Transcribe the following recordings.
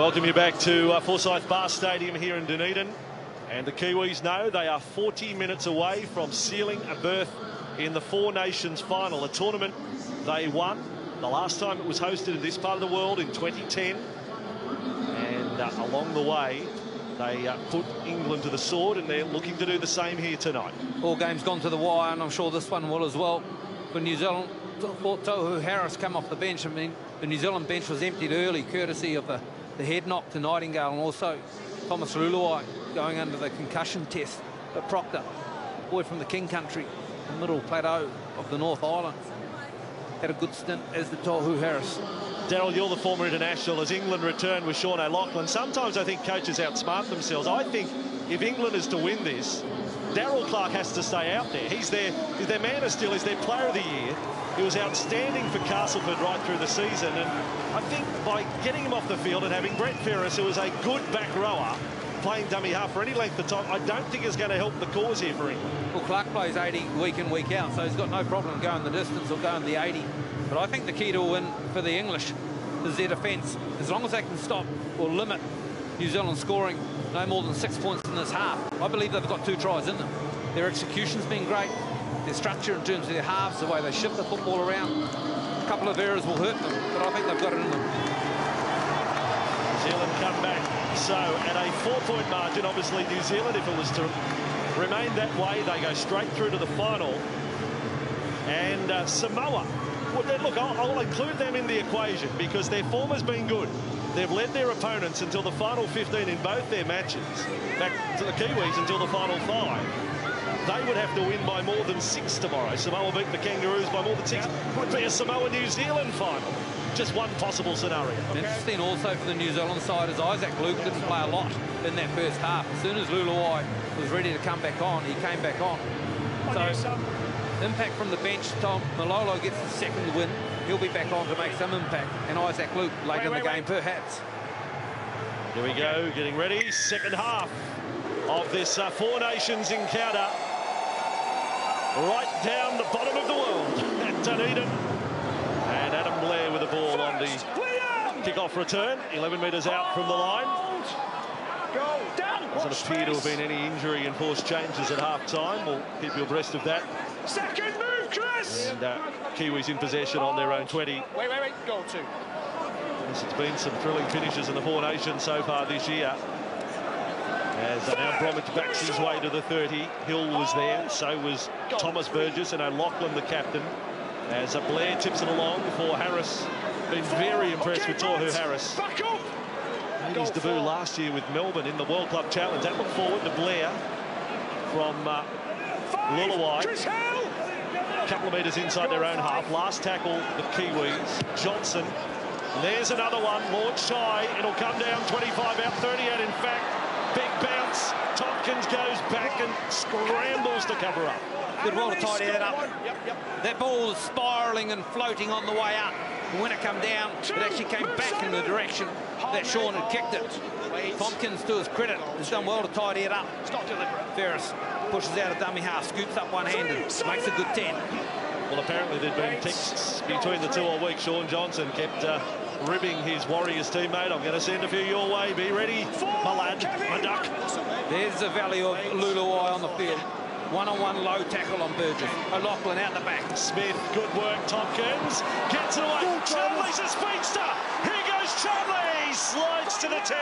welcome you back to Forsyth Bar Stadium here in Dunedin. And the Kiwis know they are 40 minutes away from sealing a berth in the Four Nations final, a tournament they won the last time it was hosted in this part of the world in 2010. And along the way, they put England to the sword, and they're looking to do the same here tonight. All games gone to the wire, and I'm sure this one will as well. For New Zealand, Tohu Harris come off the bench. I mean, the New Zealand bench was emptied early, courtesy of the head knock to Nightingale, and also Thomas Luluai going under the concussion test. But Proctor, boy from the King Country, the middle plateau of the North Island, had a good stint as the Tohu Harris. Daryl, you're the former international. As England returned with Sean O'Loughlin, sometimes I think coaches outsmart themselves. I think if England is to win this, Daryl Clark has to stay out there. He's their man of steel. He's their player of the year. He was outstanding for Castleford right through the season, and I think by getting him off the field and having Brett Ferris, who was a good back rower, playing dummy half for any length of time, I don't think it's going to help the cause here for England. Well, Clark plays 80 week in, week out, so he's got no problem going the distance or going the 80. But I think the key to a win for the English is their defence. As long as they can stop or limit New Zealand scoring no more than 6 points in this half, I believe they've got 2 tries in them. Their execution's been great. Their structure in terms of their halves, the way they shift the football around, a couple of errors will hurt them, but I think they've got it in them. New Zealand come back. So at a 4-point margin, obviously New Zealand, if it was to remain that way, they go straight through to the final. And Samoa, well, look, I'll include them in the equation because their form has been good. They've led their opponents until the final 15 in both their matches. Back to the Kiwis until the final 5. They would have to win by more than 6 tomorrow. Samoa beat the Kangaroos by more than 6. Would be a Samoa-New Zealand final. Just one possible scenario. Interesting also for the New Zealand side is Isaac Luke didn't play a lot in that first half. As soon as Luluai was ready to come back on, he came back on. So impact from the bench. Tom Malolo gets the second win. He'll be back on to make some impact. And Isaac Luke late in the game, perhaps. Here we go, getting ready. Second half of this Four Nations encounter. Right down the bottom of the world at Dunedin. And Adam Blair with the ball on the kick-off return. 11 metres out from the line. Doesn't appear to have been any injury and forced changes at half-time. We'll keep you abreast of that. Second move, Chris! And Kiwis in possession on their own 20. Wait, go to. Yes, it's been some thrilling finishes in the Four Nations so far this year. As now Bromwich backs his way to the 30. Hill was there, so was Thomas Burgess, and O'Loughlin the captain. As Blair tips it along for Harris. Been very impressed with Tohu Harris. Made his debut last year with Melbourne in the World Club Challenge. That look forward to Blair from Luluai. A couple of metres inside their own half. Last tackle, the Kiwis. Johnson. And there's another one, launched high. It'll come down 25 out, 38 in fact. Big bounce. Tompkins goes back and scrambles to cover up. Good well to tidy that up. That ball was spiralling and floating on the way up. And when it came down, it actually came back in the direction that Sean had kicked it. Tompkins, to his credit, has done well to tidy it up. Ferris pushes out a dummy half, scoops up one-handed, makes a good 10. Well, apparently there'd been texts between the two all week. Sean Johnson kept ribbing his Warriors teammate. I'm going to send a few your way. Be ready, my lad, my duck. There's the value of Luluai on the field. One-on-one low tackle on Burgess. O'Loughlin out the back. Smith, good work. Tompkins gets it away. Charlie's a speedster. Here goes Charlie. Slides to the 10.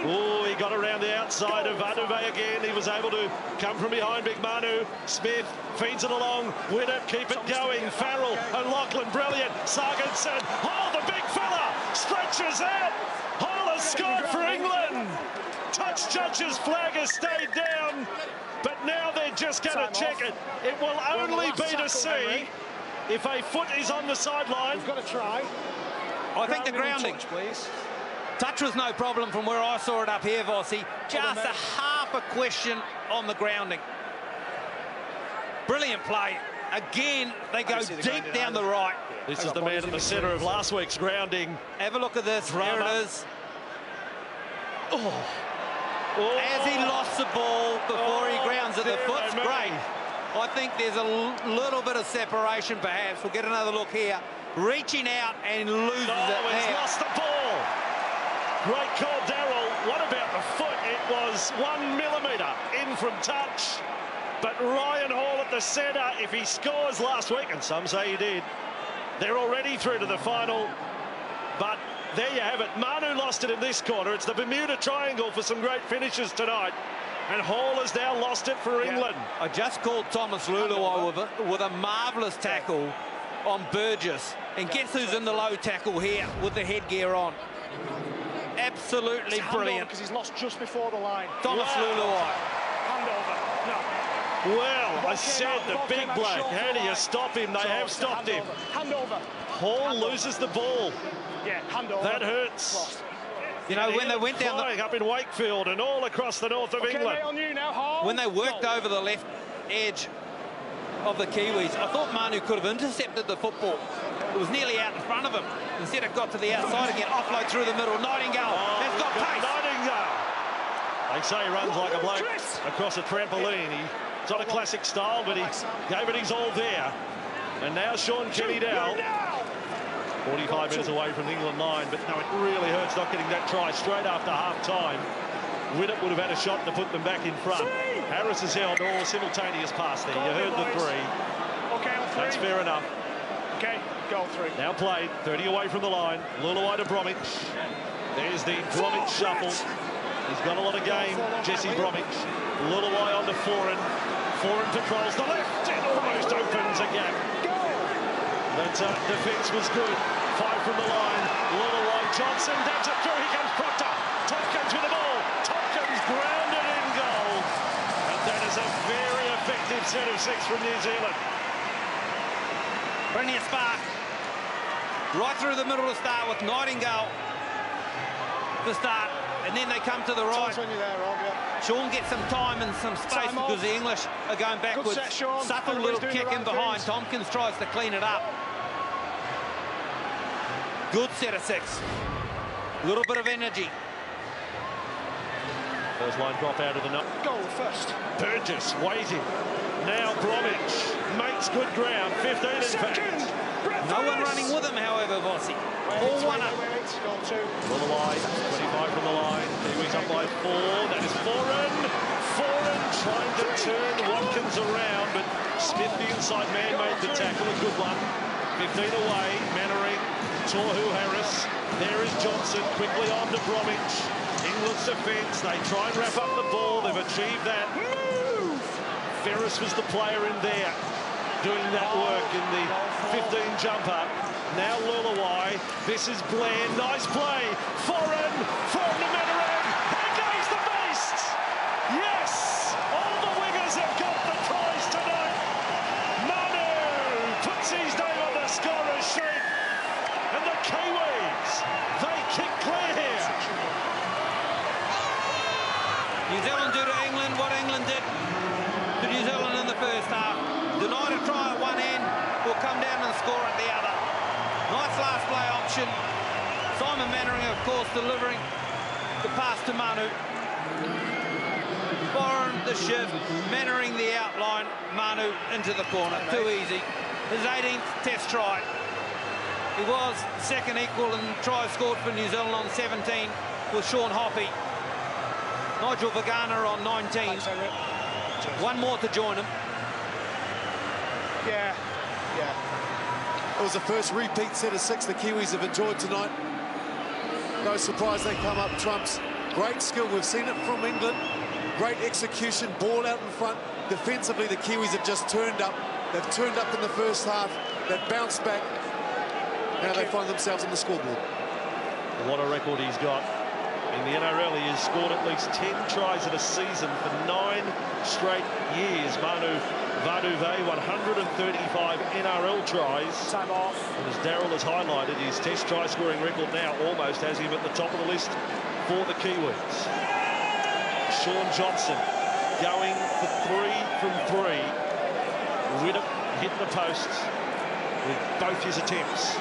Oh, he got around the outside of Aduve again. He was able to come from behind Big Manu. Smith feeds it along. With it, keep it going. Farrell, O'Loughlin, brilliant. Sarginson. Oh, the big fella stretches out. Hall has scored for England. Touch judge's flag has stayed down. But now they're just going to check it. It will only be to see if a foot is on the sideline. We've got to try. I think the grounding. Touch was no problem from where I saw it up here, Vossi. Just a half a question on the grounding. Brilliant play. Again, they go deep down the right. This is the man at the centre of last week's grounding. Have a look at this. There it is. Oh. As he lost the ball before he grounds it, the foot's great. I think there's a little bit of separation, perhaps. We'll get another look here. Reaching out and loses it. He's lost the ball. Great call, Darryl. What about the foot? It was 1 millimetre in from touch. But Ryan Hall at the centre, if he scores last week, and some say he did, they're already through to the final. But there you have it. Manu lost it in this corner. It's the Bermuda Triangle for some great finishes tonight. And Hall has now lost it for England. I just called Thomas Luluai with a marvellous tackle on Burgess. And guess who's in the low tackle here with the headgear on? Absolutely brilliant. Because he's lost just before the line. Thomas Luluai. Hand over. No. Well, I said the big bloke. How do you stop him? They have stopped him. Hand over. Hall loses the ball. Yeah, hand over. That hurts. You know, when they went down up in Wakefield and all across the north of England. On you now, Hall. When they worked over the left edge of the Kiwis, I thought Manu could have intercepted the football. It was nearly out in front of him. Instead, it got to the outside again. Offload through the middle. Nightingale has got pace. Nightingale. They say he runs like a bloke across a trampoline. He's not a classic style, but he gave it his all there. And now Sean Kenny-Dowell. 45 minutes away from the England line, but no, it really hurts not getting that try straight after half-time. Winnett would have had a shot to put them back in front. Harris has held all simultaneous pass there. You heard the three. Okay, on three. That's fair enough. Okay, goal three. Now played, 30 away from the line. Luluai to Bromwich. There's the Bromwich shuffle. He's got a lot of game, Jesse Bromwich. Luluai on to Foran. Foran patrols the left. It almost opens a gap. That defence was good. 5 from the line. Luluai, Johnson dabs it through. Here comes Proctor. Tompkins with the ball. Tompkins grounded in goal. And that is a very effective set of 6 from New Zealand. Brilliant spark. Right through the middle to start with Nightingale to start. And then they come to the right. When you're there, Rob, yeah. Sean gets some time and some space because the English are going backwards. Good set, Sean. Subtle little kick in behind. Tompkins tries to clean it up. Good set of 6. Little bit of energy. First line drop out of the nut. Goal first. Burgess waiting. Now Bromwich makes good ground. 15 in fact. No one running with him, however, Vossi. All one up. Luluai, 25 from the line. Kiwis up by 4. That is Foran. Foran trying to turn Watkins around, but Smith, the inside man, made the tackle. A good one. 15 away. Mannering. Tohu Harris. There is Johnson. Quickly on to Bromwich. England's defence. They try and wrap up the ball. They've achieved that. Move! Ferris was the player in there doing that work in the 15 jumper. Now Luluai. This is Blair. Nice play. Foran. Foran to Mannering. There goes the beast. Yes! All the wingers have got the prize tonight. Manu puts his name on the scorer's sheet. And the Kiwis, they kick clear here. New Zealand do to England what England did to New Zealand in the first half. Denied a try at one end, will come down and score at the other. Nice last play option. Simon Mannering, of course, delivering the pass to Manu. Foran the shift, Mannering the outline, Manu into the corner. Too easy. His 18th test try. He was second equal in tries scored for New Zealand on 17 with Sean Hoppy. Nigel Vagana on 19. One more to join him. Yeah. It was the first repeat set of 6 the Kiwis have enjoyed tonight. No surprise they come up trumps. Great skill, we've seen it from England. Great execution, ball out in front. Defensively, the Kiwis have just turned up. They've turned up in the first half. They've bounced back. Now they find themselves on the scoreboard. What a record he's got. In the NRL, he has scored at least 10 tries in a season for 9 straight years. Manu Vaduve, 135 NRL tries. Time off. And as Darryl has highlighted, his test try scoring record now almost has him at the top of the list for the Kiwis. Sean Johnson going for 3 from 3. Winnett hitting the post with both his attempts.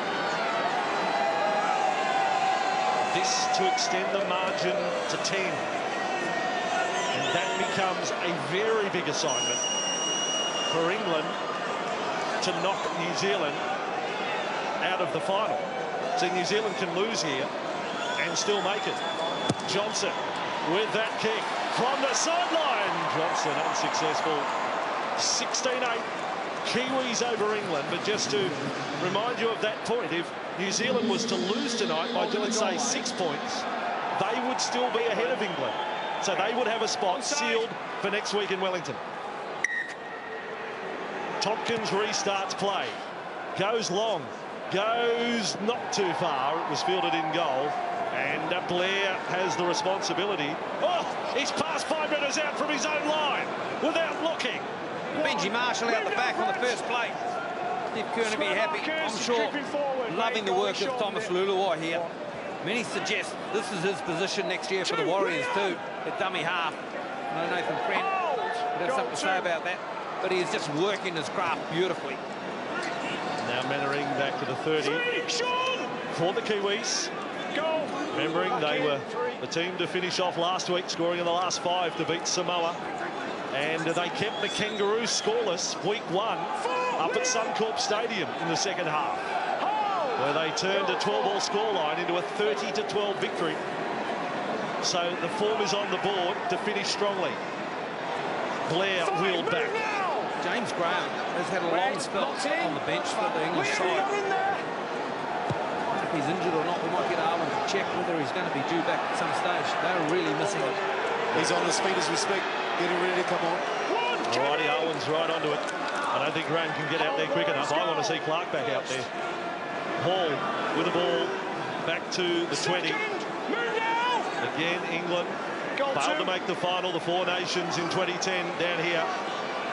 This to extend the margin to 10. And that becomes a very big assignment for England to knock New Zealand out of the final. So New Zealand can lose here can still make it. Johnson with that kick from the sideline. Johnson unsuccessful. 16-8. Kiwis over England. But just to remind you of that point, if New Zealand was to lose tonight by, let's say, 6 points, they would still be ahead of England. So they would have a spot sealed for next week in Wellington. Tompkins restarts play. Goes long. Goes not too far. It was fielded in goal. And Blair has the responsibility. Oh, he's passed 5 metres out from his own line without looking. Benji Marshall out the back on the first play. Steve Kerr to be happy, I'm sure. Loving the work of Thomas Luluai here. Many suggest this is his position next year for the Warriors too, at dummy half. I know Nathan Friend would have something to say about that, but he is just working his craft beautifully. Now Mannering back to the 30 for the Kiwis. Remembering they were the team to finish off last week, scoring in the last 5 to beat Samoa. And they kept the Kangaroos scoreless week 1 up at Suncorp Stadium in the second half, where they turned a 12-all scoreline into a 30-12 victory. So the form is on the board to finish strongly. Blair wheeled back. James Graham has had a long spell on the bench for the English side. If he's injured or not, we might get Arlen to check whether he's going to be due back at some stage. They're really missing him. He's on his feet as we speak, getting ready to come on. Alrighty, Owen's right onto it. I don't think Graham can get out there quick enough. I want to see Clark back out there. Hall with the ball back to the 20. Again, England failed to make the final, the Four Nations in 2010 down here.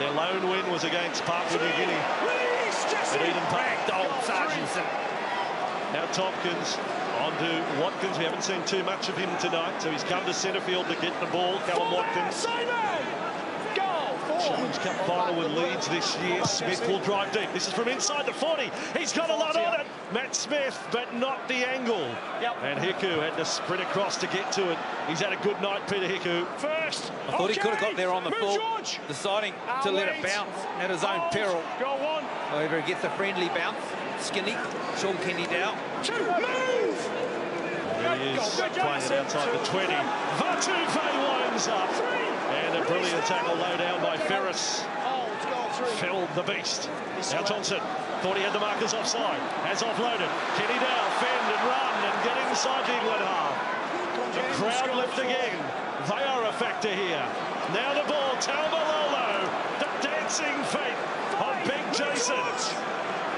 Their lone win was against Papua New Guinea at Eden Park. Sargentson. Now Tompkins on to Watkins. We haven't seen too much of him tonight, so he's come to centre field to get the ball. Callum Watkins. Challenge Cup final with Leeds this year. Smith will drive deep. This is from inside the 40. He's got a lot on it. Matt Smith, but not the angle. And Hiku had to sprint across to get to it. He's had a good night, Peter Hiku. First. I thought he could have got there on the full, deciding to let it bounce at his own peril. Go on. However, he gets a friendly bounce. Skinny, Sean Kenny down. Move! There he is, playing it outside the 20. Vatufe winds up. And a brilliant tackle low down by Ferris. Felled the beast. Now Johnson thought he had the markers offside. Has offloaded. Kenny Dow, fend and run and get inside the England half. The crowd lift again. They are a factor here. Now the ball, Taumalolo. The dancing feet of Big Jason.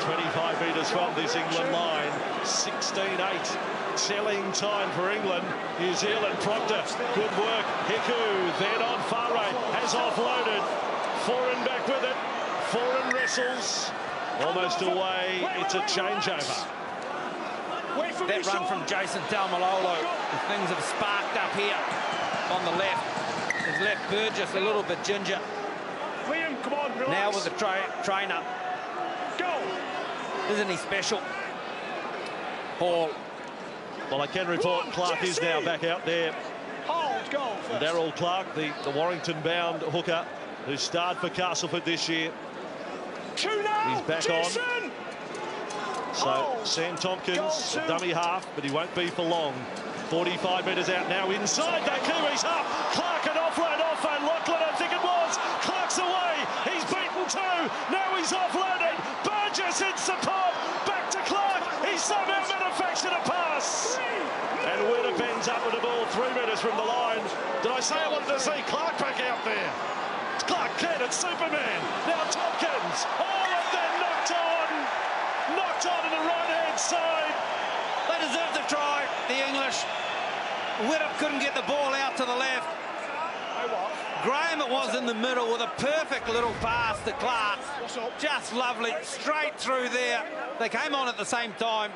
25 metres from this England line. 16-8. Selling time for England. New Zealand, Proctor, good work. Hiku, then on far right, has offloaded. Foreign back with it. Foreign wrestles. Almost away. It's a changeover. That run from Jason Taumalolo. Things have sparked up here on the left. Has left Burgess a little bit ginger. Liam, come on, relax. Now with the trainer. Go. Isn't he special? Paul. Well, I can report Clark is now back out there. Hold, go. Darryl Clark, the Warrington-bound hooker who starred for Castleford this year. He's back Jason. on. So Sam Tompkins, a dummy half, but he won't be for long. 45 metres out now inside. That Kiwis up. Clark an offload off and Lachlan, I think it was. Clark's away. He's beaten two. Now he's offloaded. Burgess hits the pop. Back to Clark. He's somehow manufactured a pass. And Winnipeg's up with the ball 3 metres from the line. Did I say I wanted to see Clark back out there? It's Clark Kent, it's Superman. Now Tompkins. Oh, and then knocked on. Knocked on to the right-hand side. They deserve the try, the English. Widdop couldn't get the ball out to the left. Graham it was in the middle with a perfect little pass to Clark. Just lovely, straight through there. They came on at the same time.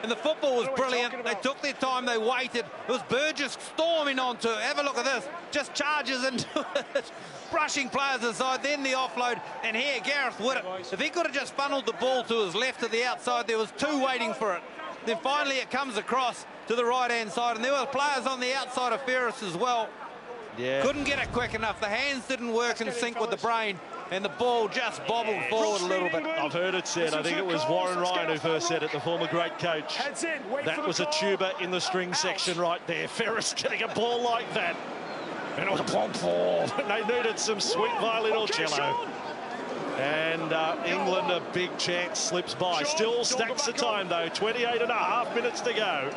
And the football was brilliant. They took their time, they waited. It was Burgess storming onto it. Have a look at this. Just charges into it. Brushing players aside, then the offload. And here, Gareth Widdop. If he could have just funneled the ball to his left to the outside, there was two waiting for it. Then finally it comes across to the right-hand side. And there were players on the outside of Ferris as well. Yeah. Couldn't get it quick enough. The hands didn't work in sync with the brain. and the ball just bobbled forward a little bit. I've heard it said, I think it was Warren Ryan who first said it, the former great coach. That was a tuba in the string section right there. Ferris getting a ball like that. And it was a pom-pom. They needed some sweet violin or cello. And England, a big chance, slips by. Still stacks of time, though. 28.5 minutes to go.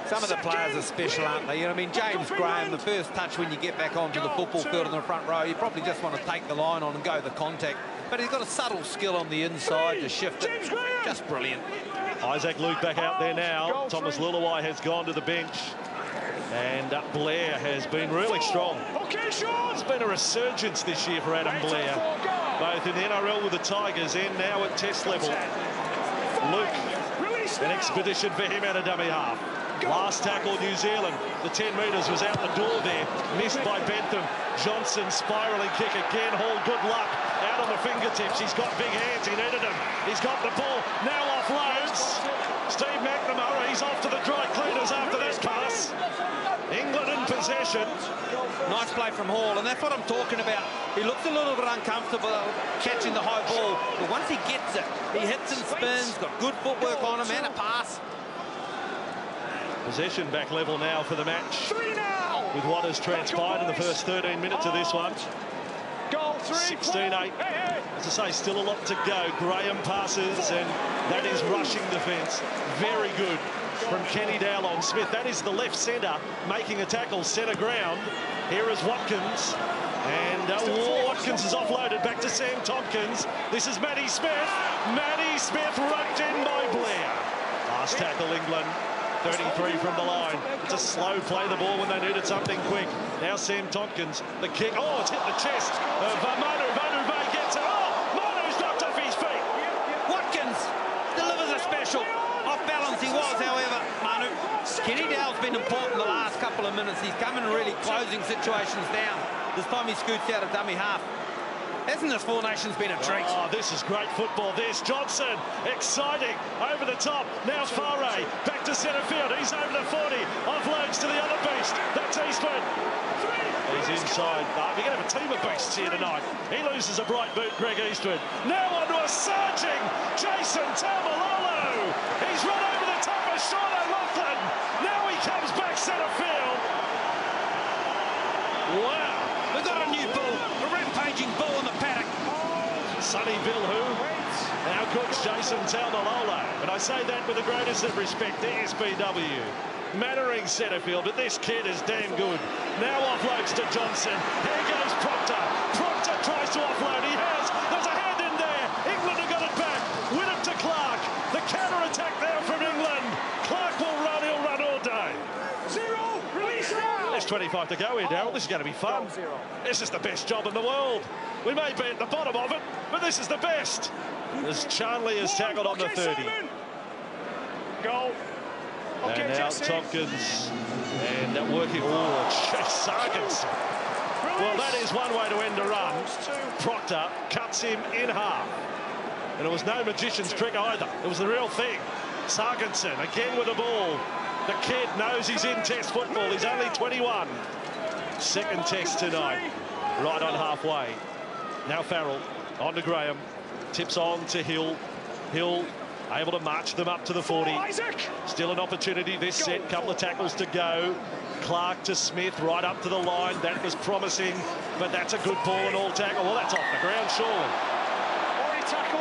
Some of the players are special, aren't they? You know, I mean, James Graham, the first touch when you get back onto the football field in the front row, you probably just want to take the line on and go the contact. But he's got a subtle skill on the inside to shift it. Just brilliant. Isaac Luke back out there now. Thomas Luluwai has gone to the bench. And Blair has been really strong. It's been a resurgence this year for Adam Blair, both in the NRL with the Tigers and now at Test level. Luke, an expedition for him out of dummy half. Last tackle, New Zealand. The 10 metres was out the door there, missed by Bentham. Johnson spiralling kick again. Hall, good luck. Out on the fingertips. He's got big hands. He needed them. He's got the ball. Now offloads. Steve McNamara, he's off to the dry cleaners after that pass. England in possession. Nice play from Hall, and that's what I'm talking about. He looks a little bit uncomfortable catching the high ball, but once he gets it, he hits and spins, got good footwork on him and a pass. Possession back level now for the match. With what has transpired in the first 13 minutes of this one. 16-8. As I say, still a lot to go. Graham passes, and that is rushing defence. Very good from Kenny Dowell on Smith. That is the left centre making a tackle, centre ground. Here is Watkins. And Watkins is offloaded back to Sam Tompkins. This is Matty Smith. Matty Smith rucked in by Blair. Last tackle, England. 33 from the line. It's a slow play the ball when they needed something quick. Now Sam Tompkins, the kick. Oh, it's hit the chest of Manu. Manu Bay gets it. Oh, Manu's knocked off his feet. Watkins delivers a special. Off balance he was, however, Manu. Kenny Dowell's been important the last couple of minutes. He's coming really closing situations down. This time he scoots out of dummy half. Hasn't this Four Nations been a treat? Oh, this is great football. There's Johnson, exciting, over the top. Now Faray, back to centre field. He's over the 40, offloads to the other beast. That's Eastwood. He's inside. We're going to have a team of beasts here tonight. He loses a bright boot, Greg Eastwood. Now onto a surging Jason Taumalolo. He's run over the top of Sean O'Loughlin. Now he comes back centre field. Wow. We've got a new bull, a rampaging bull in the paddock. Sonny Bill who now cooks Jason Taumalolo. And I say that with the greatest of respect to SBW. Mannering centre field, but this kid is damn good. Now offloads to Johnson. Here goes Proctor. Proctor tries to offload. He has. There's a hand in there. England have got it back. Win it to Clark. The counter-attack now from England. Clark will run. He'll run all day. Release now. There's 25 to go here, Darryl. This is going to be fun. This is the best job in the world. We may be at the bottom of it, but this is the best. As Charnley is tackled on the 30. Go. Okay, and now Tompkins and working. Oh, Sargent. Well, that is one way to end a run. Proctor cuts him in half. And it was no magician's trick either. It was the real thing. Sargenson again with the ball. The kid knows he's in Test football. He's only 21. Second Test tonight. Right on halfway. Now Farrell on to Graham. Tips on to Hill. Hill able to march them up to the 40. Still an opportunity this set. Couple of tackles to go. Clark to Smith right up to the line. That was promising, but that's a good ball and all tackle. Well, that's off the ground, surely.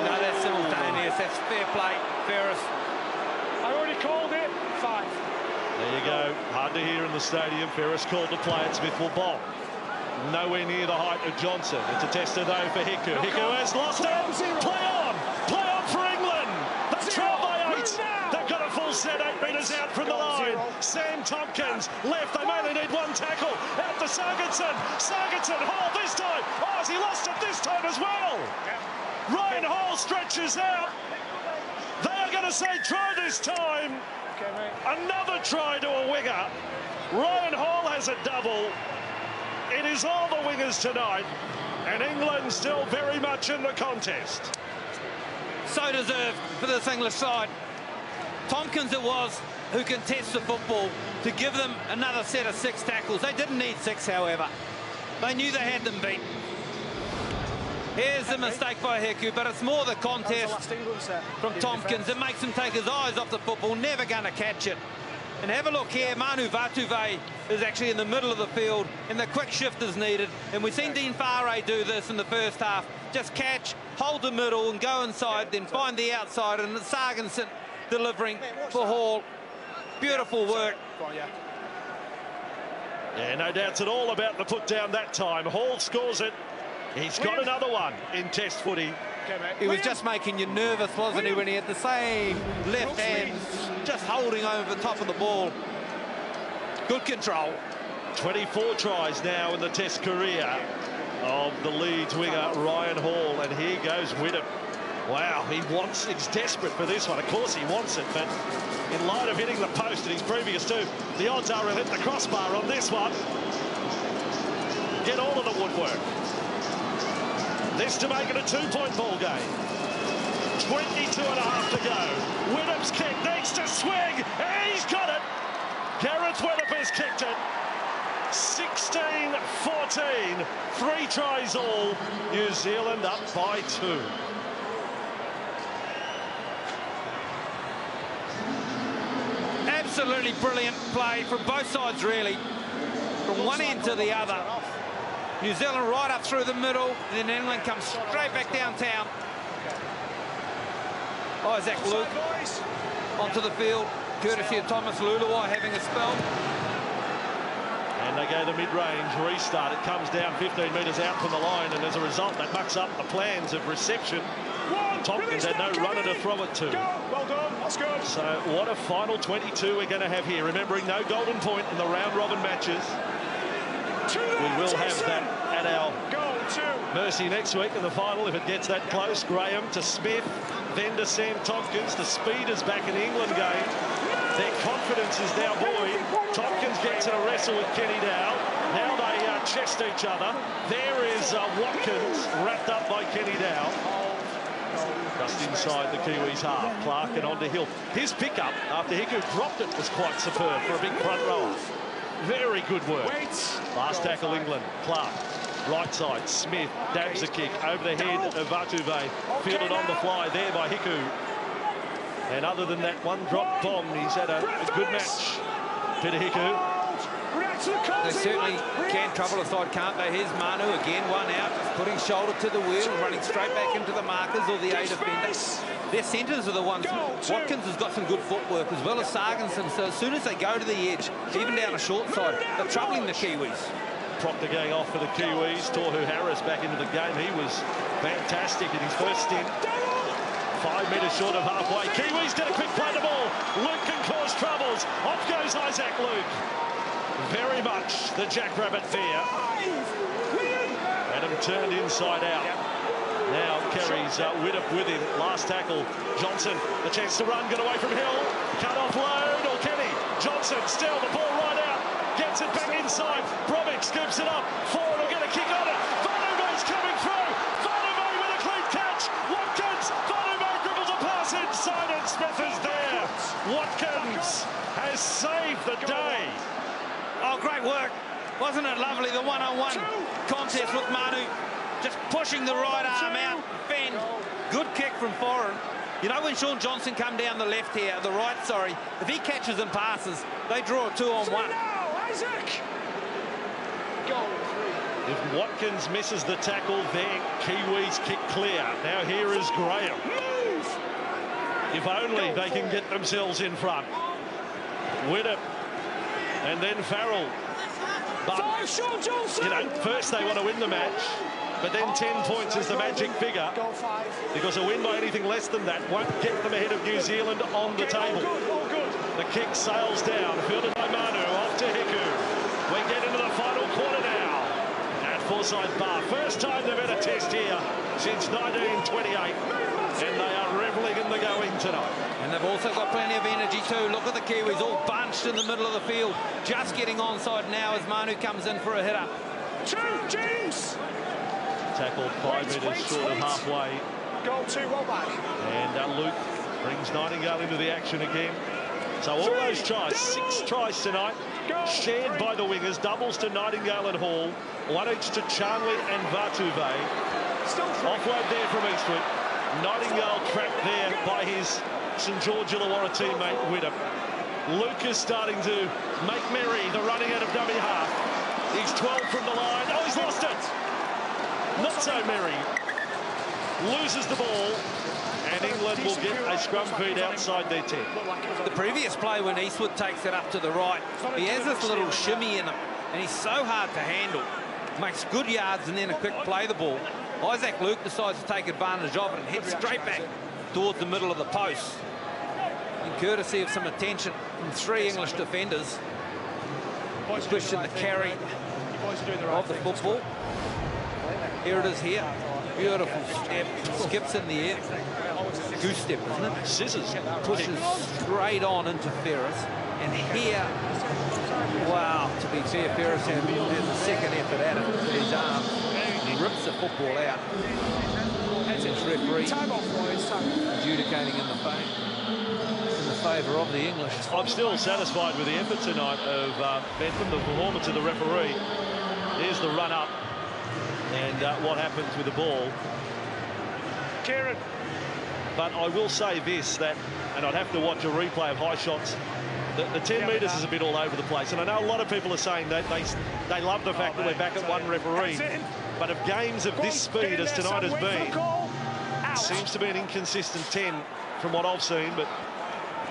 No, that's simultaneous. That's fair play, Ferris. I already called it. 5. There you go. Hard to hear in the stadium. Ferris called to play it. Smith will bowl. Nowhere near the height of Johnson. It's a tester, though, for Hiku. Hiku has lost it. Play on. Play on for England. They trail by 8. They've got a full set 8 metres out from the line. Sam Tompkins left. They mainly need one tackle. Out to Sargenson. Sargenson, Hall this time. Oh, has he lost it this time as well? Ryan Hall stretches out. They are going to say try this time. Another try to a winger. Ryan Hall has a double. It is all the wingers tonight, and England still very much in the contest. So deserved for this English side. Tompkins it was who contests the football to give them another set of 6 tackles. They didn't need 6, however. They knew they had them beat. Here's the mistake by Hiku, but it's more the contest from Tompkins that makes him take his eyes off the football, never going to catch it. And have a look here, Manu Vatuvei is actually in the middle of the field, and the quick shift is needed. And we've seen Dean Farre do this in the first half. Just catch, hold the middle and go inside, then find the outside, and it's Sargenson delivering for Hall. Beautiful work. Yeah, no doubts at all about the put down that time. Hall scores it. He's got another one in Test footy. He was just making you nervous, wasn't he, when he had the same left hand just holding over the top of the ball. Good control. 24 tries now in the Test career of the Leeds winger Ryan Hall, and here goes Whittam. Wow, he's desperate for this one. Of course he wants it, but in light of hitting the post in his previous two, the odds are he'll hit the crossbar on this one. Get all of the woodwork. This to make it a 2-point ball game. 22 and a half to go. Whittam's kick needs to swing. He's got it. Gareth Whittam has kicked it. 16-14. 3 tries all. New Zealand up by 2. Absolutely brilliant play from both sides, really. From one end to the other. New Zealand right up through the middle, and then England comes straight back downtown. Isaac Luke onto the field, courtesy of Thomas Luluai having a spell. And they go to mid-range restart. It comes down 15 metres out from the line, and as a result, that mucks up the plans of reception. Tompkins had no runner to throw it to. Well done, that's good. So what a final 22 we're going to have here. Remembering no golden point in the round-robin matches. We will have that at our mercy next week in the final if it gets that close. Graham to Smith, then to Sam Tompkins. The speed is back in the England game. Their confidence is now buoyed. Tompkins gets in a wrestle with Kenny Dow. Now they chest each other. There is Watkins wrapped up by Kenny Dow. Just inside the Kiwis half. Clark and onto Hill. His pickup after Hiku dropped it was quite superb for a big front rower. Very good work. Last tackle England. Clark, right side. Smith dabs a kick over the head of Vatuvei. Fielded on the fly there by Hiku. And other than that one drop bomb, he's had a good match. Peter Hiku. They certainly can trouble a side, can't they? Here's Manu again, one out, just putting shoulder to the wheel, running straight back into the markers or the A defender. Their centres are the ones. Watkins has got some good footwork as well as Sargenson. So as soon as they go to the edge, even down a short side, they're troubling the Kiwis. Proctor going off for the Kiwis. Tohu Harris back into the game. He was fantastic in his first stint. 5 metres short of halfway. Kiwis get a quick play the ball. Luke can cause troubles. Off goes Isaac Luke. Very much the jackrabbit there. Adam turned inside out. Now carries Whittam with him. Last tackle, Johnson. The chance to run, get away from Hill. Cut off load, or Kenny. Johnson still, the ball right out. Gets it back inside. Bromwich scoops it up. Forward will get a kick on it. Vatuvei's coming through. Vatuvei with a clean catch. Watkins. Vatuvei dribbles a pass inside, and Smith is there. Watkins has saved the day. Oh, great work. Wasn't it lovely, the one-on-one contest with Manu. Just pushing the right arm out. Fend. Good kick from foreign. You know, when Sean Johnson come down the left here, the right, sorry, if he catches and passes, they draw a 2-on-1. If Watkins misses the tackle, then Kiwis kick clear. Now here is Graham. If only they can get themselves in front. Whittam. And then Farrell. But, you know, first they want to win the match, but then 10 points is the magic figure, because a win by anything less than that won't get them ahead of New Zealand on the table. The kick sails down, fielded by Manu, off to Hiku. We get into the final quarter now at Forsyth Bar. First time they've had a test here since 1928, and they are revelling in the going tonight. And they've also got plenty of energy too. Look at the Kiwis all bunched in the middle of the field, just getting onside now as Manu comes in for a hitter. James! Tackled 5 metres short of halfway. Goal 2, well back. And Luke brings Nightingale into the action again. So all those tries, 6 tries tonight, shared by the wingers, doubles to Nightingale and Hall, 1 each to Charnley and Vatuvei. Offload there from Eastwood. Nightingale trapped there by his St George Illawarra teammate Widdop. Lucas starting to make merry the running out of dummy half. He's 12 from the line. Oh, he's lost it. Not so merry. Loses the ball. And England will get a scrum feed outside their 10. The previous play when Eastwood takes it up to the right, he has this little shimmy in him, and he's so hard to handle. Makes good yards and then a quick play the ball. Isaac Luke decides to take advantage of it and head straight back towards the middle of the post. And courtesy of some attention from 3 English defenders, pushing the carry of the football. Here it is here. Beautiful step. Skips in the air. Goose step, isn't it? Scissors. Pushes straight on into Ferris. And here, wow, to be fair, Ferris has a second effort at it with his arm. He rips the football out. Since referee adjudicating in the favour of the English. I'm still satisfied with the effort tonight of Bentham, the performance of the referee. Here's the run up. And what happens with the ball. Kieran. But I will say this, that, and I'd have to watch a replay of high shots, the 10 metres is a bit all over the place. And I know a lot of people are saying that they love the fact that we're back at one referee. But of games of this speed as tonight has been, it seems to be an inconsistent 10 from what I've seen, but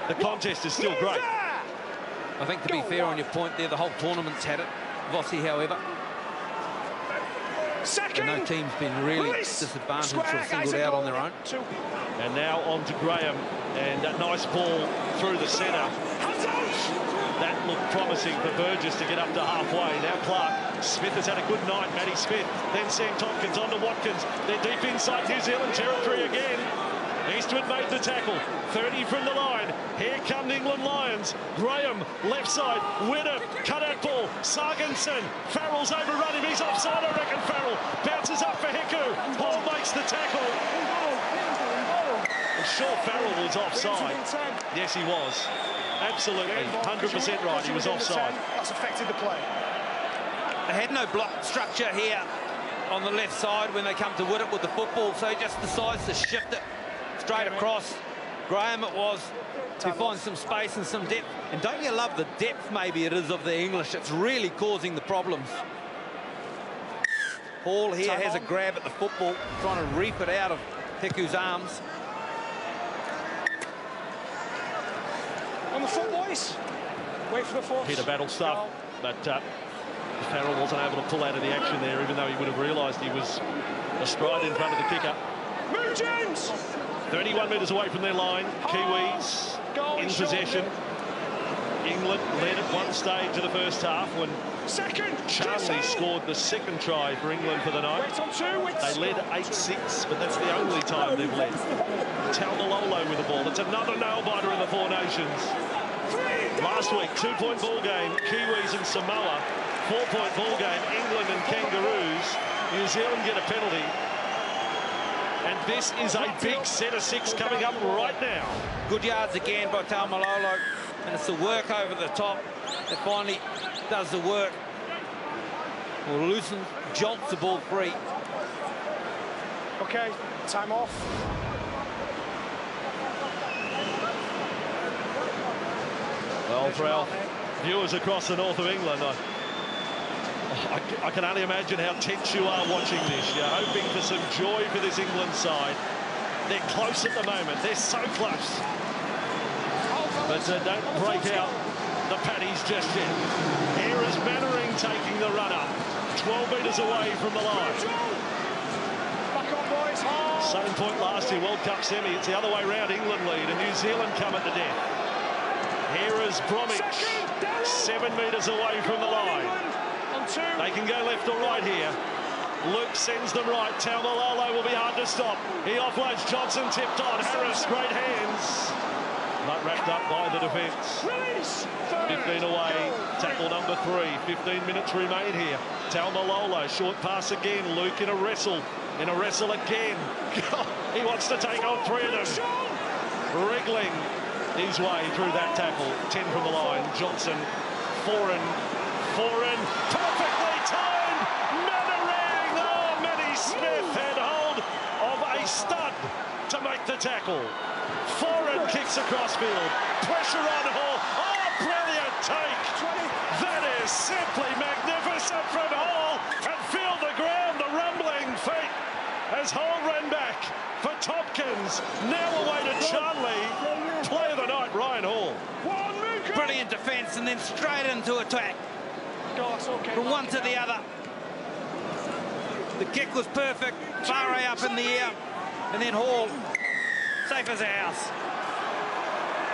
the contest is still great. I think to be fair on your point there, the whole tournament's had it. Vossi, however. And no team's been really disadvantaged or singled out on their own. And now on to Graham, and that nice ball through the centre. That looked promising for Burgess to get up to halfway. Now Clark. Smith has had a good night, Matty Smith. Then Sam Tompkins on to Watkins. They're deep inside New Zealand territory again. Eastwood made the tackle. 30 from the line. Here come the England Lions. Graham, left side. Widdop, cut out ball. Sargensen. Farrell's overrun him. He's offside, I reckon. Farrell bounces up for Hiku. Hall makes the tackle. I'm sure Farrell was offside. Yes, he was. Absolutely. 100% right. He was offside. That's affected the play. They had no block structure here on the left side when they come to Widdop with the football, so he just decides to shift it straight across. Graham it was to find some space and some depth. And don't you love the depth, maybe it is, of the English? It's really causing the problems. Hall here has a grab at the football, trying to reap it out of Hiku's arms. On the foot, boys. Wait for the force. Hit a battle stuff, but Farrell wasn't able to pull out of the action there, even though he would have realised he was astride in front of the kicker. Move, James! 31 metres away from their line. Kiwis in possession. England led at one stage of the first half when Charlie scored the second try for England for the night. They led 8-6, but that's the only time they've led. Taumalolo with the ball. It's another nail-biter in the Four Nations. Last week, 2-point ball game, Kiwis and Samoa. 4-point ball game, England and Kangaroos. New Zealand get a penalty. And this is a big set of 6 coming up right now. Good yards again by Taumalolo. And it's the work over the top that finally does the work. Well, Loosen jolts the ball free. Okay, time off. Well, for our viewers across the north of England, I can only imagine how tense you are watching this. You're hoping for some joy for this England side. They're close at the moment. They're so close. But don't break out the paddies just yet. Here is Mannering taking the run-up. 12 metres away from the line. Back on, boys. Same point last year, World Cup semi. It's the other way round. England lead and New Zealand come at the death. Here is Bromwich. 7 metres away from the line. They can go left or right here. Luke sends them right. Taumalolo will be hard to stop. He offloads. Johnson tipped on. Harris, great hands. But wrapped up by the defence. 15 away. Tackle number 3. 15 minutes remain here. Taumalolo, short pass again. Luke in a wrestle. In a wrestle again. He wants to take on 3 of them. Wriggling his way through that tackle. 10 from the line. Johnson, foreign. Perfectly timed. Mannering. Oh, Matty Smith had hold. tackle. Foreign kicks across field. Pressure on Hall. Oh, brilliant take. That is simply magnificent from Hall. And feel the ground, the rumbling feet as Hall ran back for Tompkins. Now away to Charlie. Play of the night, Ryan Hall. Brilliant defence and then straight into attack. From one to the other. The kick was perfect. Farah up in the air. And then Hall, safe as a house.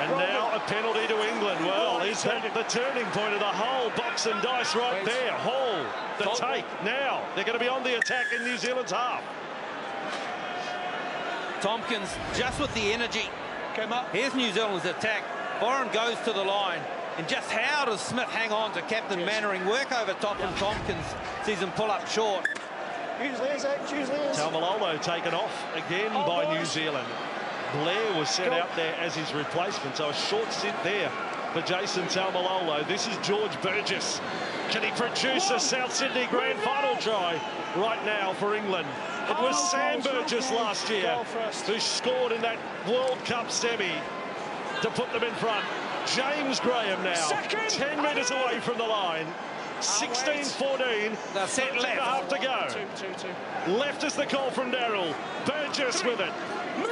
And now a penalty to England. Well, is that the turning point of the whole box and dice right there? Hall, the take. Now they're going to be on the attack in New Zealand's half. Tompkins just with the energy. Here's New Zealand's attack. Foreign goes to the line. And just how does Smith hang on to Captain Mannering? Work over top from Tompkins. Sees him pull up short. Taumalolo taken off again by New Zealand. Blair was sent out there as his replacement, so a short stint there for Jason Taumalolo. This is George Burgess. Can he produce a South Sydney grand final try right now for England? It was Sam Burgess last year who scored in that World Cup semi to put them in front. James Graham now, 10 metres away from the line. 16-14. They're set left. To go. Left is the call from Darrell. Burgess with it.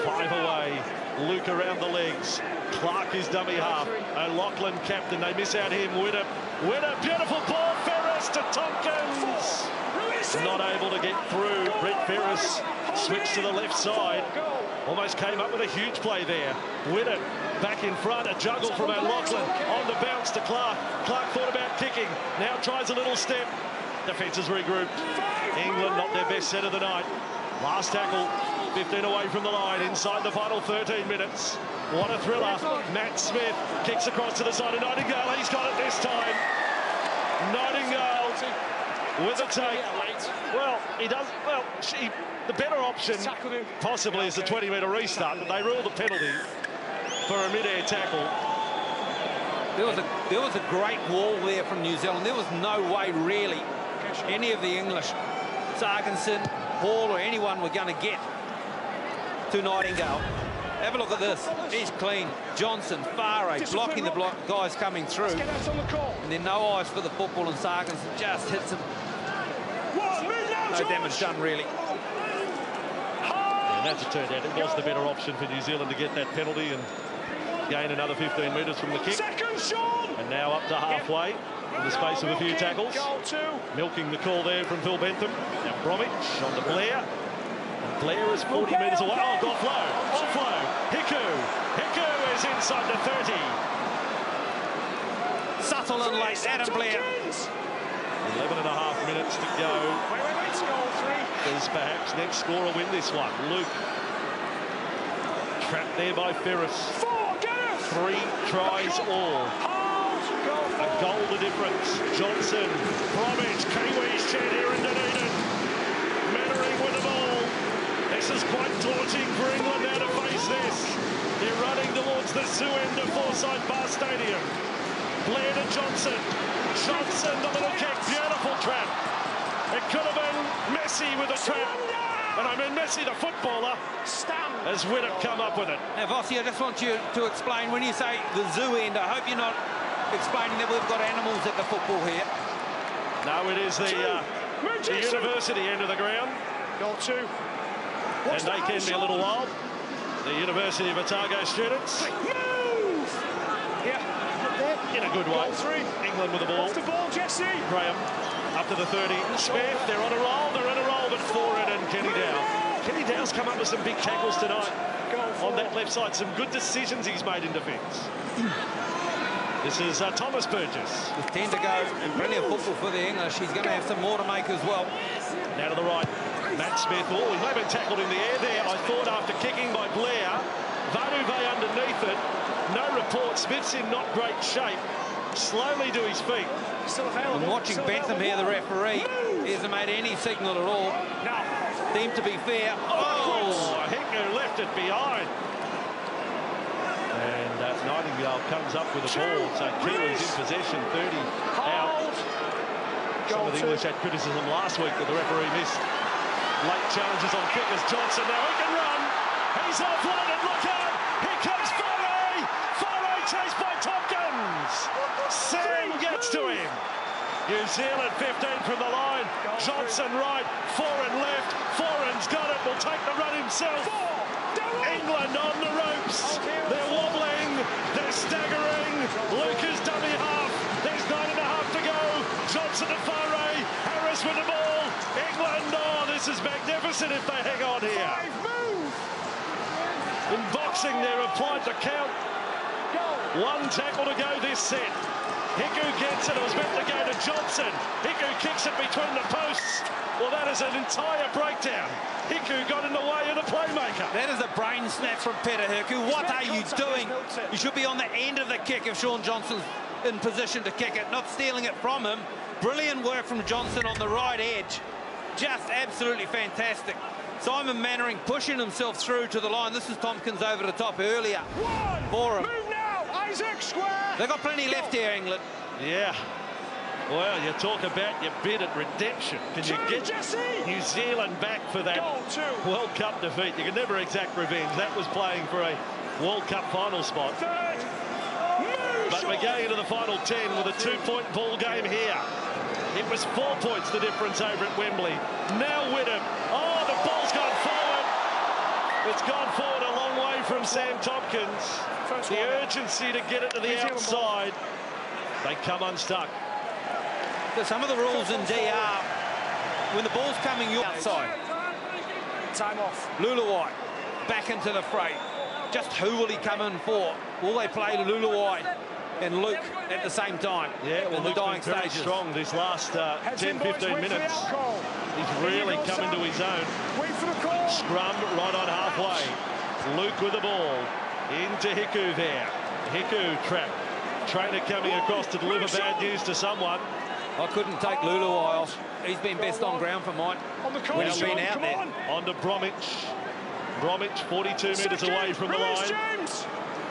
5 away. Luke around the legs. Clark is dummy half. O'Loughlin captain. They miss out him. Winner. Beautiful ball. Ferris to Tompkins. Not able to get through. Brett Ferris switched to the left side. Almost came up with a huge play there. Winner back in front. A juggle from O'Loughlin. On the bounce to Clark. Clark thought about kicking. Now tries a little step. Defences regrouped. England not their best set of the night. Last tackle. 15 away from the line. Inside the final 13 minutes. What a thriller. Matt Smith kicks across to the side of Nightingale. He's got it this time. Nightingale with a take. Well, he does. Well, the better option possibly is the 20-metre restart, but they ruled the penalty for a mid-air tackle. There was a great wall there from New Zealand. There was no way really any of the English, Sarkinson, Hall or anyone were going to get to Nightingale. Have a look at this. He's clean. Johnson, Farah blocking the guys coming through. And then no eyes for the football, and Sarkinson just hits him. No damage done, really. And as it turned out, it was the better option for New Zealand to get that penalty and gain another 15 metres from the kick. And now up to halfway in the space of a few tackles. Milking the call there from Phil Bentham. Now Bromwich on to Blair. And Blair is 40 metres away. Oh, got flow. Offload. Hiku is inside the 30. Subtle and late. Adam Blair. 11.5 minutes to go. Does perhaps next scorer win this one? Luke. Trapped there by Ferris. 3 tries all. A goal the difference. Johnson, Bromwich, Kiwis shed here in Dunedin. Mannering with the ball. This is quite daunting for England now to face this. They're running towards the zoo end of Forsyth Bar Stadium. Blair to Johnson. Johnson, the little kick, beautiful trap. It could have been Messi with a trap. And I mean Messi, the footballer, has Widdop come up with it. Now, Vossi, I just want you to explain, when you say the zoo end, I hope you're not explaining that we've got animals at the football here. No, it is the university end of the ground. Goal 2. And they can be a little wild. The University of Otago students. In a good way. England with the ball. Off the ball, Jesse. Graham up to the 30. Smith, they're on a roll, but forward and Kenny Dow. Kenny Dow's come up with some big tackles tonight. On that left side, some good decisions he's made in defence. This is Thomas Burgess. With 10 to go and plenty of football for the English. He's going to have some more to make as well. Now to the right, Matt Smith. Oh, he may have been tackled in the air there, I thought, after kicking by Blair. Vanuve underneath it. No report. Smith's in not great shape. Slowly to his feet. And watching Bentham here, the referee, he hasn't made any signal at all. Seemed to be fair. Oh, Hiku left it behind. And Nightingale comes up with the ball. So Keely's in possession, 30 out. Some of the English had criticism last week that the referee missed late challenges on kickers. Johnson now, he can run. He He's offloaded, look out! Here comes Faray! Faray chased by Tompkins! Sam gets to him! New Zealand 15 from the line. Johnson right, Foran left. Foran's got it, will take the run himself. England on the ropes. They're wobbling, they're staggering. Lucas dummy half. There's 9.5 to go. Johnson to Faray. Harris with the ball. England, oh, this is magnificent if they hang on here. In boxing, they're applied the count. One tackle to go this set. Hiku gets it. It was meant to go to Johnson. Hiku kicks it between the posts. Well, that is an entire breakdown. Hiku got in the way of the playmaker. That is a brain snap from Peter Hiku. What are you doing? You should be on the end of the kick if Shaun Johnson's in position to kick it, not stealing it from him. Brilliant work from Johnson on the right edge. Just absolutely fantastic. Simon Mannering pushing himself through to the line. This is Tompkins over the top earlier for him. Move now, Isaac, square. They've got plenty left here, England. Yeah. Well, you talk about your bid at redemption. Can you get New Zealand back for that World Cup defeat? You can never exact revenge. That was playing for a World Cup final spot. But we're going into the final 10 with a 2-point ball game here. It was 4 points the difference over at Wembley. Now Whittam. Oh, the ball's gone forward. It's gone forward a long way from Sam Tompkins. The urgency to get it to the outside. They come unstuck. Some of the rules in DR, when the ball's coming your outside. Time off. Luluai back into the fray. Just who will he come in for? Will they play Luluai and Luke at the same time? Yeah, well, in the Luke's dying been very stages. Strong this last 10-15 minutes. He's really come into his own. Scrum right on halfway. Luke with the ball into Hiku there. Hiku trapped. Trainer coming across to deliver bad news to someone. I couldn't take Luluai off. He's been best on ground for mine when he's been out there. On to Bromwich. Bromwich 42 metres away from the line.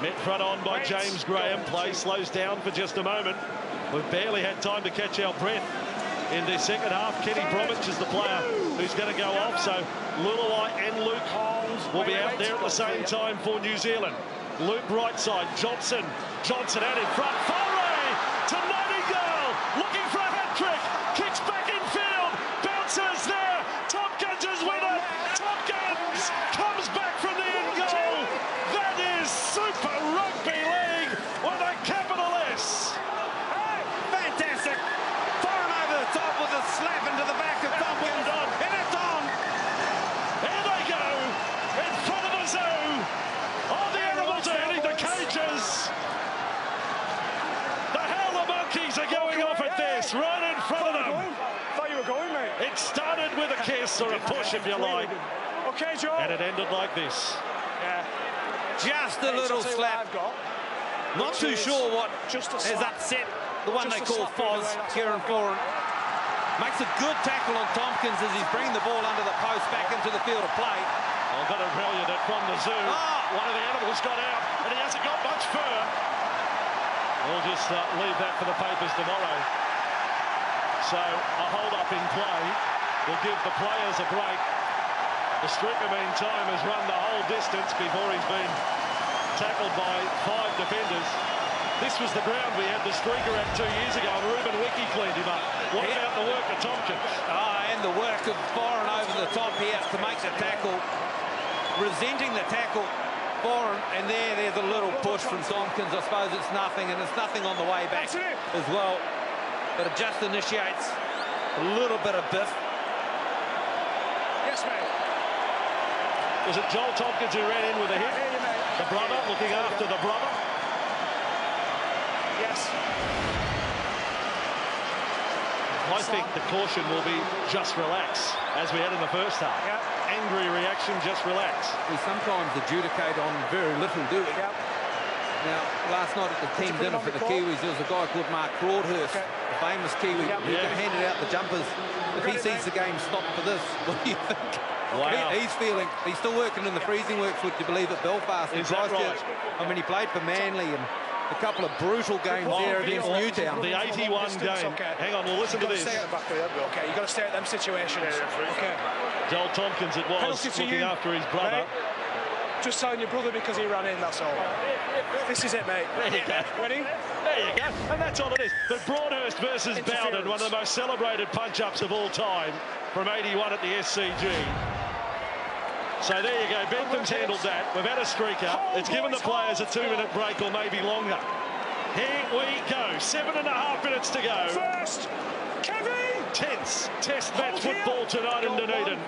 Met front on by James Graham. Play slows down for just a moment. We've barely had time to catch our breath in the second half. Kenny Bromwich is the player who's going to go off. So Luluai and Luke will be out there at the same time for New Zealand. Luke right side. Johnson. Johnson out in front. Faray to Nightingale. Looking for a hat-trick. Kicks back in field. Bounces there. Tompkins is with it. Tompkins comes back from the end goal. That is Super Rugby League with a capital S. Fantastic. Foran over the top with a slap into the back of Tompkins. And it's on. Here they go. In front of the zoo. Oh, the animals are hitting the cages. The howler monkeys are going off at this. Right in front of them. Thought you were going, mate. It started with a kiss or a push, if you like. Okay, Joe. And it ended like this. Yeah. Just a little slap. Not too sure what has upset the one they call Foz, Kieran Foran. Makes a good tackle on Tompkins as he's bringing the ball under the post back into the field of play. I've got to tell you that from the zoo, one of the animals got out, and he hasn't got much fur. We'll just leave that for the papers tomorrow. So a hold-up in play will give the players a break. The striker, meantime, has run the whole distance before he's been tackled by 5 defenders. This was the ground we had the streaker at 2 years ago, and Ruben Wiki cleaned him up. What about the work of Tompkins? And the work of Foran over the top here to make the tackle. Resenting the tackle, Foran, and there's a little push from Tompkins. I suppose it's nothing, and it's nothing on the way back as well. But it just initiates a little bit of biff. Yes, mate. Was it Joel Tompkins who ran in with a hit? The brother, looking after the brother. Yes. I think the caution will be just relax, as we had in the first half. Yep. Angry reaction, just relax. We sometimes adjudicate on very little, do we? Yep. Now, last night at the team dinner for the Kiwis, there was a guy called Mark Broadhurst, a famous Kiwi, who handed out the jumpers. If he sees the game stopped for this, what do you think? Wow. He's still working in the freezing works, would you believe, at Belfast. Is that right? I mean, he played for Manly and a couple of brutal games there against Newtown. The 81 game. Okay. Hang on, we'll listen to this. Okay, you've got to stay at them situations. Okay. Joel Tompkins it was, looking after his brother. Just telling your brother because he ran in, that's all. This is it, mate. There you go. Ready? There you go. And that's all it is. But Broadhurst versus Bowden, one of the most celebrated punch-ups of all time from 81 at the SCG. So there you go. Bentham's handled that. We've had a streaker. It's given the players a 2-minute break or maybe longer. Here we go. 7.5 minutes to go. First, Kevin! Tense test match football tonight in Dunedin.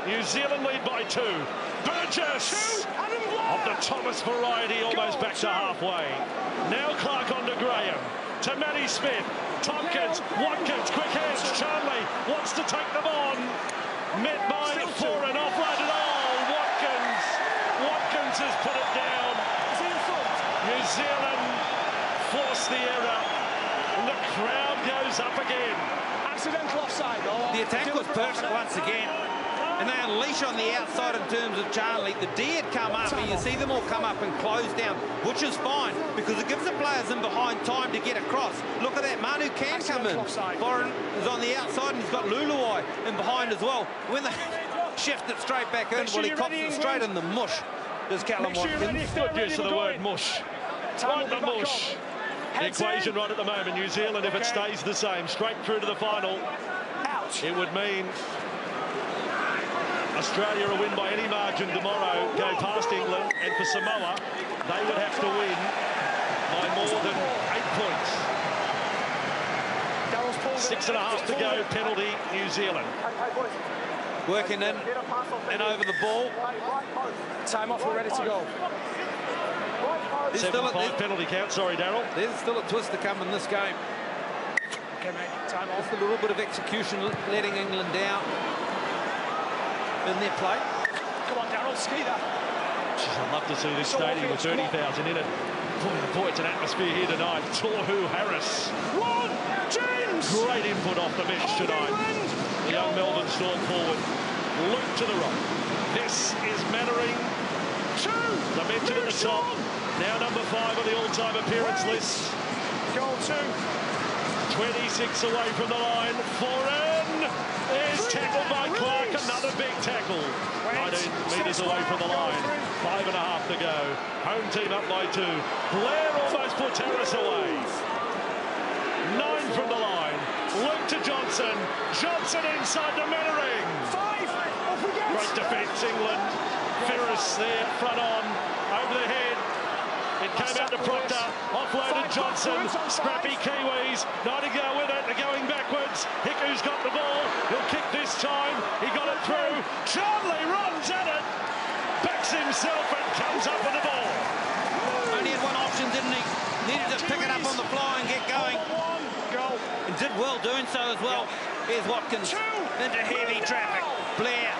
New Zealand lead by 2. Burgess of the Thomas variety, almost back to halfway. Now Clark on to Graham. To Matty Smith. Tompkins, Watkins, quick hands. Charlie wants to take them on. Met by 4 and offloaded. Oh, Watkins has put it down. New Zealand force the error. And the crowd goes up again. Accidental offside. Oh, the attack was perfect once again. And they unleash on the outside in terms of Charlie. The D had come up, and you see them all come up and close down, which is fine, because it gives the players in behind time to get across. Look at that, Manu can come in. Foreign is on the outside, and he's got Luluai in behind as well. When they shift it straight back in, well, he cops it straight in the mush. Does Callum Watkins. Good use of the word mush. Right the mush. The equation right at the moment. New Zealand, if it stays the same, straight through to the final, it would mean Australia a win by any margin tomorrow, go past England, and for Samoa, they would have to win by more than 8 points. 6.5 to go, penalty, New Zealand. Working in and over the ball. Time off, we're ready to go. 7-5 penalty count, sorry, Daryl. There's still a twist to come in this game. Okay, mate, time off. Just a little bit of execution letting England down in their play. Come on, Daryl, ski that. Jeez, I'd love to see this stadium with 30,000 in it. Boy, it's an atmosphere here tonight. Tohu Harris. James! Great input off the bench tonight. The young Melbourne Storm forward. Luke to the right. This is Mannering. The mention at the top. Now number 5 on the all-time appearance list. Goal 2. 26 away from the line. Foreign is tackled by Clark. Another big tackle. 19 metres away from the line. 5.5 to go. Home team up by 2. Blair almost puts Harris away. 9 from the line. Luke to Johnson. Johnson inside to Mannering. 5. Off we go. Great defence, England. Ferris there, front on, over the head. It came out to Proctor, offloaded Johnson, scrappy Kiwis, Nightingale with it, they're going backwards. Hiku's got the ball, he'll kick this time, he got it through. Charlie runs at it, backs himself and comes up with the ball. Only had one option, didn't he? Needed to pick it up on the fly and get going. And did well doing so as well. Here's Watkins into heavy traffic. Blair,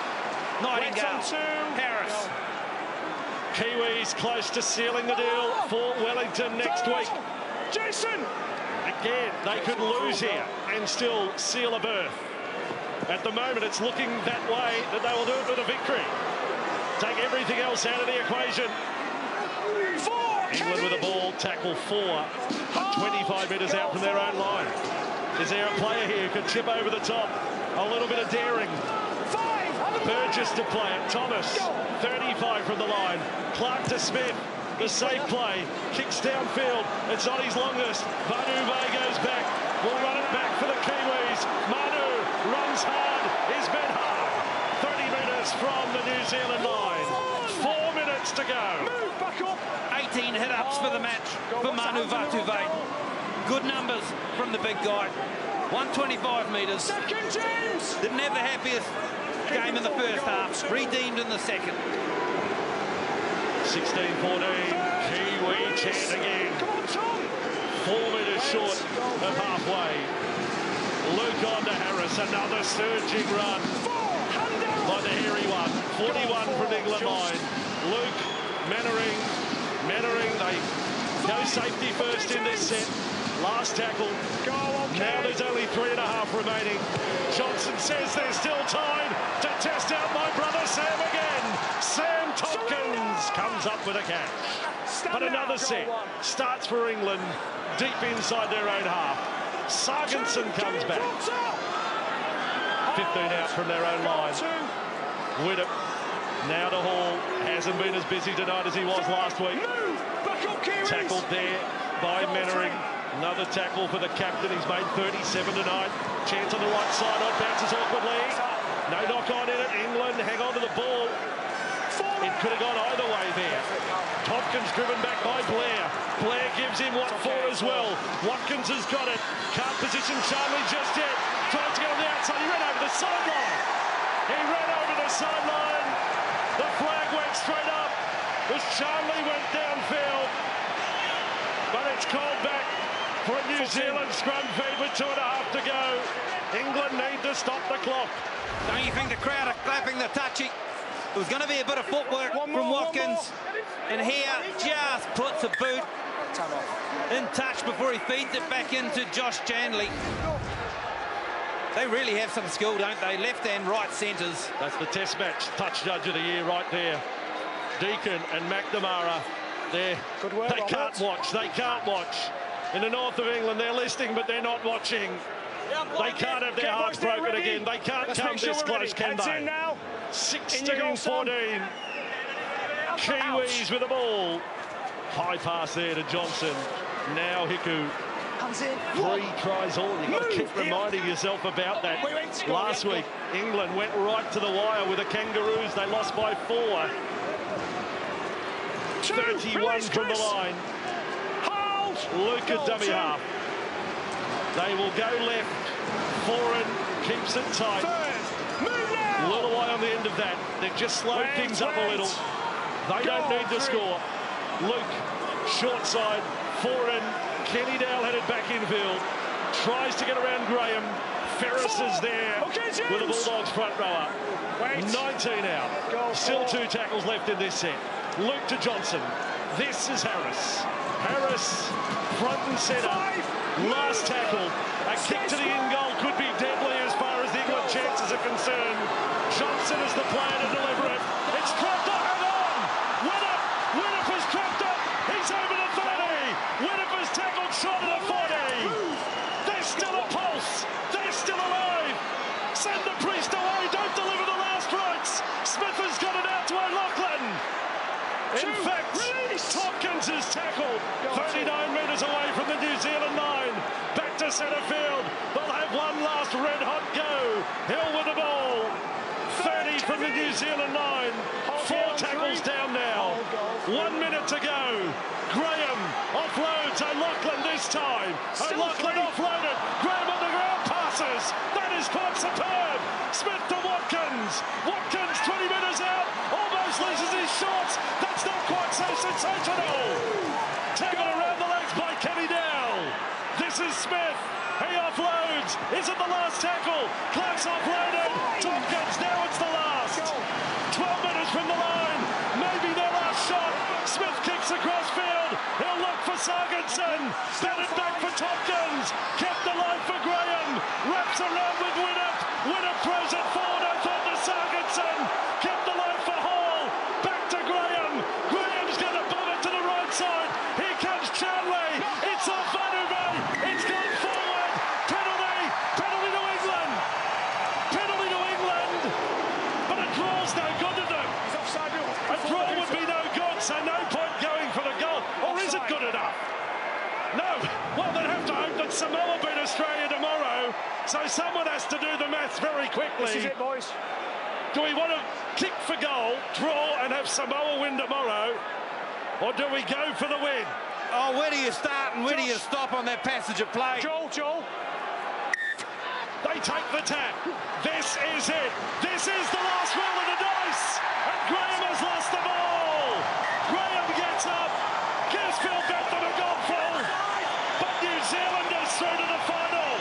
Nightingale, Harris. Kiwis close to sealing the deal for Wellington next week. Jason! Again, they could lose here and still seal a berth. At the moment, it's looking that way that they will do it with a victory. Take everything else out of the equation. England with the ball, tackle 4, but 25 metres out from their own line. Is there a player here who could chip over the top? A little bit of daring. Burgess to play it. Thomas, 35 from the line. Clark to Smith. The safe play. Kicks downfield. It's not his longest. Manu Bay goes back. Will run it back for the Kiwis. Manu runs hard. Is met hard. 30 metres from the New Zealand line. 4 minutes to go. Move back up. 18 hit-ups for the match for Manu Vatuvei. Good numbers from the big guy. 125 metres. Second, James! Didn't have the happiest game in the first half, redeemed in the second. 16-14, Kiwi chant again. 4 metres short of halfway. Luke on to Harris, another surging run by the hairy one. 41 from England line. Luke, Mannering, they go safety first in this set. Last tackle. Now there's only 3.5 remaining. Johnson says there's still time to test out my brother Sam again. Sam Tompkins comes up with a catch. But another set starts for England deep inside their own half. Sargenson comes back. 15 out from their own line. With it. Now to Hall. Hasn't been as busy tonight as he was last week. Tackled there by Mannering. Another tackle for the captain. He's made 37 tonight. Chance on the right side. On bounces awkwardly. No knock on in it. England hang on to the ball. It could have gone either way there. Tompkins driven back by Blair. Blair gives him what for as well. Watkins has got it. Can't position Charlie just yet. Trying to get on the outside. He ran over the sideline. He ran over the sideline. The flag went straight up as Charlie went downfield. But it's called back for a New Zealand scrum feed with 2.5 to go. England need to stop the clock. Don't you think the crowd are clapping the touchy? It was going to be a bit of footwork from Watkins. And here just puts a boot in touch before he feeds it back into Josh Chandley. They really have some skill, don't they? Left and right centres. That's the Test match touch judge of the year right there. Deacon and McNamara. They can't watch. They can't watch. In the north of England, they're listening, but they're not watching. They can't have their hearts broken again. They can't come this close, can they? 16-14. Kiwis with the ball. High pass there to Johnson. Now Hiku. 3 tries all. You've got to keep reminding yourself about that. Last week, England went right to the wire with the Kangaroos. They lost by 4. 31 from the line. Luke at dummy half. They will go left. Foreign keeps it tight. A little eye on the end of that. They've just slowed things up a little. They don't need to score. Luke, short side. Foreign. Kenny Dowell headed back infield. Tries to get around Graham. Ferris is there with the Bulldogs front rower. 19 out. Still 2 tackles left in this set. Luke to Johnson. This is Harris. Harris, front and centre. Last tackle. A kick to the in goal could be deadly as far as the England chances are concerned. Johnson is the player to deliver it. It's cropped up. Hang on. Winnip has cropped up. He's over the 30. Winnip has tackled short of the 40. There's still a pulse. They're still alive. Send the priest away. Don't deliver the last rites. Smith has got it out to O'Loughlin. In fact, Tompkins is tackled 39 metres away from the New Zealand line. Back to centre field. They'll have one last red-hot go. Hill with the ball. 30 from the New Zealand line. 4 tackles down now. 1 minute to go. Graham offloads O'Loughlin this time. O'Loughlin offloaded. Graham on the ground passes. That is quite superb. Smith to Watkins. Watkins 20 metres out. Almost loses his shots. That's not quite so sensational. Taken around the legs by Kenny Dowell. This is Smith. He offloads. Is it the last tackle? Clark's offloaded. Tompkins, now it's the last. 12 minutes from the line. Maybe their last shot. Smith kicks across field. He'll look for Sarginson. Batted back for Tompkins. Kept alive for Graham. Wraps around with Winnip. Winnip throws it forward. I thought to Sarginson. Kept alive for Hall. Back to Graham. Graham's going to bomb it to the right side. Here comes Charlie. It's off Vanuve. It's gone forward. Penalty. Penalty to England. Penalty to England. But a draw's no good to them. A draw would be no good, so no point going for the goal. Or is it good enough? No. Well, they'd have to hope that Samoa beat Australia tomorrow. So someone has to do the maths very quickly. This is it, boys. Do we want to kick for goal, draw, and have Samoa win tomorrow? Or do we go for the win? Oh, where do you start and where do you stop on that passage of play? Joel. They take the tap. This is it. This is the last roll of the dice. And Graham has lost the ball. Graham gets up. Gersfield back for the goal full. But New Zealand is through to the final.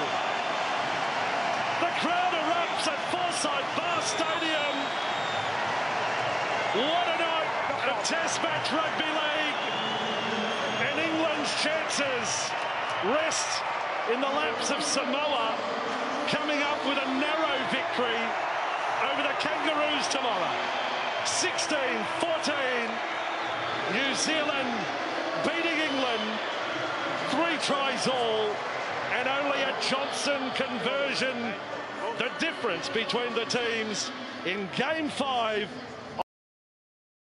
The crowd erupts at Forsyth Bar Stadium. What a night of Test match rugby league. And England's chances rest in the laps of Samoa, coming up with a narrow victory over the Kangaroos tomorrow. 16-14. New Zealand beating England. 3 tries all. And only a Johnson conversion. The difference between the teams in Game 5